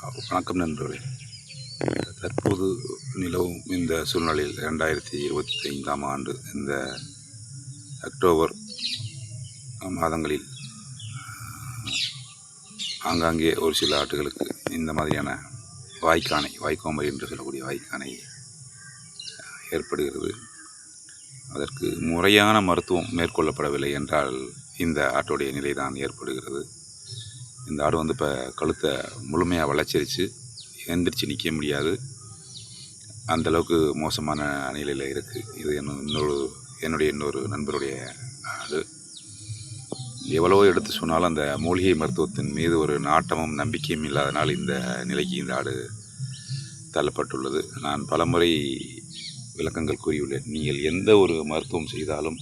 வணக்கம் நண்பர்களே. தற்போது நிலவும் இந்த சூழ்நிலையில் 2025ஆம் ஆண்டு இந்த அக்டோபர் மாதங்களில் ஆங்காங்கே ஒரு சில ஆட்டுகளுக்கு இந்த மாதிரியான வாய்க்கோம்பை என்று சொல்லக்கூடிய வாய்க்கானை ஏற்படுகிறது. அதற்கு முறையான மருத்துவம் மேற்கொள்ளப்படவில்லை என்றால் இந்த ஆட்டுடைய நிலைதான் ஏற்படுகிறது. இந்த ஆடு இப்போ கழுத்தை முழுமையாக வளைச்சிருச்சு, எந்திரிச்சு நிற்க முடியாது, அந்தளவுக்கு மோசமான நிலையில் இருக்குது. இது என்னுடைய இன்னொரு நண்பருடைய ஆடு. எவ்வளவோ எடுத்து சொன்னாலும் அந்த மூலிகை மருத்துவத்தின் மீது ஒரு நாட்டமும் நம்பிக்கையும் இல்லாதனால் இந்த நிலைக்கு இந்த ஆடு தள்ளப்பட்டுள்ளது. நான் பலமுறை விளக்கங்கள் கூறியுள்ளேன். நீங்கள் எந்த ஒரு மருத்துவம் செய்தாலும்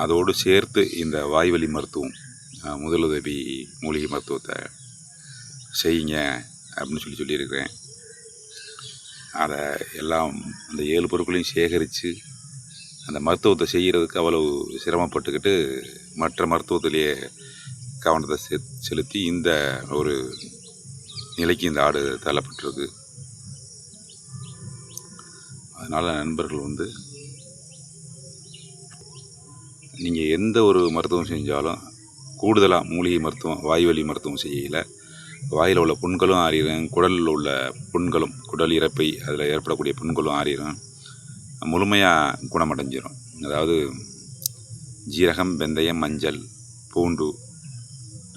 அதோடு சேர்த்து இந்த வாய்வழி மருத்துவம், முதலுதவி மூலிகை மருத்துவத்தை செய்யுங்க அப்படின்னு சொல்லியிருக்கிறேன். அதை எல்லாம் அந்த 7 பொருட்களையும் சேகரித்து அந்த மருத்துவத்தை செய்கிறதுக்கு அவ்வளவு சிரமப்பட்டுக்கிட்டு மற்ற மருத்துவத்திலேயே கவனத்தை செலுத்தி இந்த ஒரு நிலைக்கு இந்த ஆடு தள்ளப்பட்டிருக்கு. அதனால் நண்பர்கள் நீங்கள் எந்த ஒரு மருத்துவம் செஞ்சாலும் கூடுதலாக மூலிகை மருத்துவம், வாய்வழி மருத்துவம் செய்யலை. வாயில் உள்ள புண்களும் ஆறிடும், குடலில் உள்ள புண்களும், குடல் இறப்பை அதில் ஏற்படக்கூடிய புண்களும் ஆறிடும், முழுமையாக குணமடைஞ்சிடும். அதாவது ஜீரகம், வெந்தயம், மஞ்சள், பூண்டு,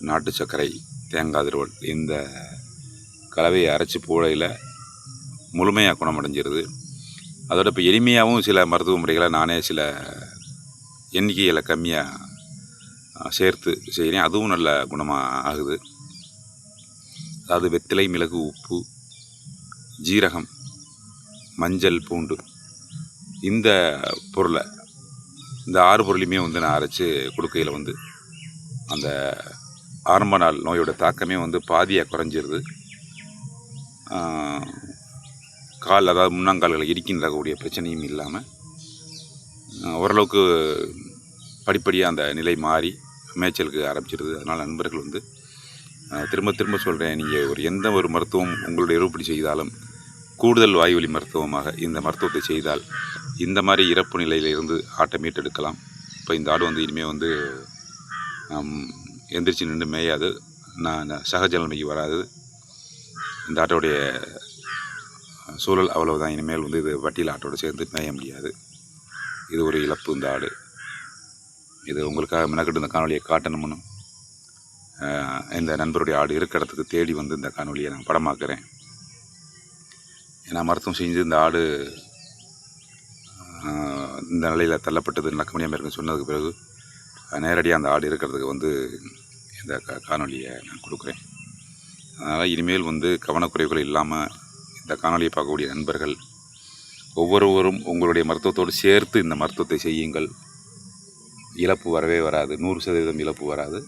நாட்டு சர்க்கரை, தேங்காய் திருவல் இந்த கலவையை அரைச்சி போடையில் முழுமையாக குணமடைஞ்சிருது. அதோட இப்போ எளிமையாகவும் சில மருத்துவ முறைகளை நானே சில எண்ணிக்கைகளை கம்மியாக சேர்த்து செய்கிறேன். அதுவும் நல்ல குணமாக ஆகுது. அதாவது வெற்றிலை, மிளகு, உப்பு, ஜீரகம், மஞ்சள், பூண்டு இந்த பொருளை, இந்த 6 பொருளையுமே நான் அரைச்சி கொடுக்கையில் அந்த ஆரம்ப நாள் நோயோட தாக்கமே பாதியாக குறைஞ்சிருது. கால், அதாவது முன்னாங்கால்களை இடிக்கின்றக்கூடிய பிரச்சனையும் இல்லாமல் ஓரளவுக்கு படிப்படியாக அந்த நிலை மாறி மேய்ச்சலுக்கு ஆரம்பிச்சிருது. அதனால் நண்பர்கள் திரும்ப திரும்ப சொல்கிறேன், நீங்கள் எந்த ஒரு மருத்துவம் உங்களுடைய இருப்படி செய்தாலும் கூடுதல் வாய்வழி மருத்துவமாக இந்த மருத்துவத்தை செய்தால் இந்த மாதிரி இறப்பு நிலையிலிருந்து ஆட்டை மீட்டெடுக்கலாம். இப்போ இந்த ஆடு இனிமேல் எந்திரிச்சு நின்று மேயாது, சகஜ நிலைமைக்கு வராது. இந்த ஆட்டோடைய சூழல் அவ்வளவுதான். இனிமேல் இது வட்டியில் ஆட்டோடு சேர்ந்து மேய முடியாது. இது ஒரு இழப்பு. இந்த ஆடு இது உங்களுக்காக மெனக்கிட்டு இந்த காணொலியை காட்டணும்னு இந்த நண்பருடைய ஆடு இருக்கிற இடத்துக்கு தேடி இந்த காணொலியை நான் படமாக்குறேன். ஏன்னா மருத்துவம் செஞ்சு இந்த ஆடு இந்த நிலையில் தள்ளப்பட்டது, நடக்க முடியாமல் இருக்குன்னு சொன்னதுக்கு பிறகு நேரடியாக அந்த ஆடு இருக்கிறதுக்கு இந்த காணொலியை நான் கொடுக்குறேன். அதனால் இனிமேல் கவனக்குறைவுகள் இல்லாமல் இந்த காணொலியை பார்க்கக்கூடிய நண்பர்கள் ஒவ்வொருவரும் உங்களுடைய மருத்துவத்தோடு சேர்த்து இந்த மருத்துவத்தை செய்யுங்கள். இழப்பு வரவே வராது, 100% இழப்பு வராது.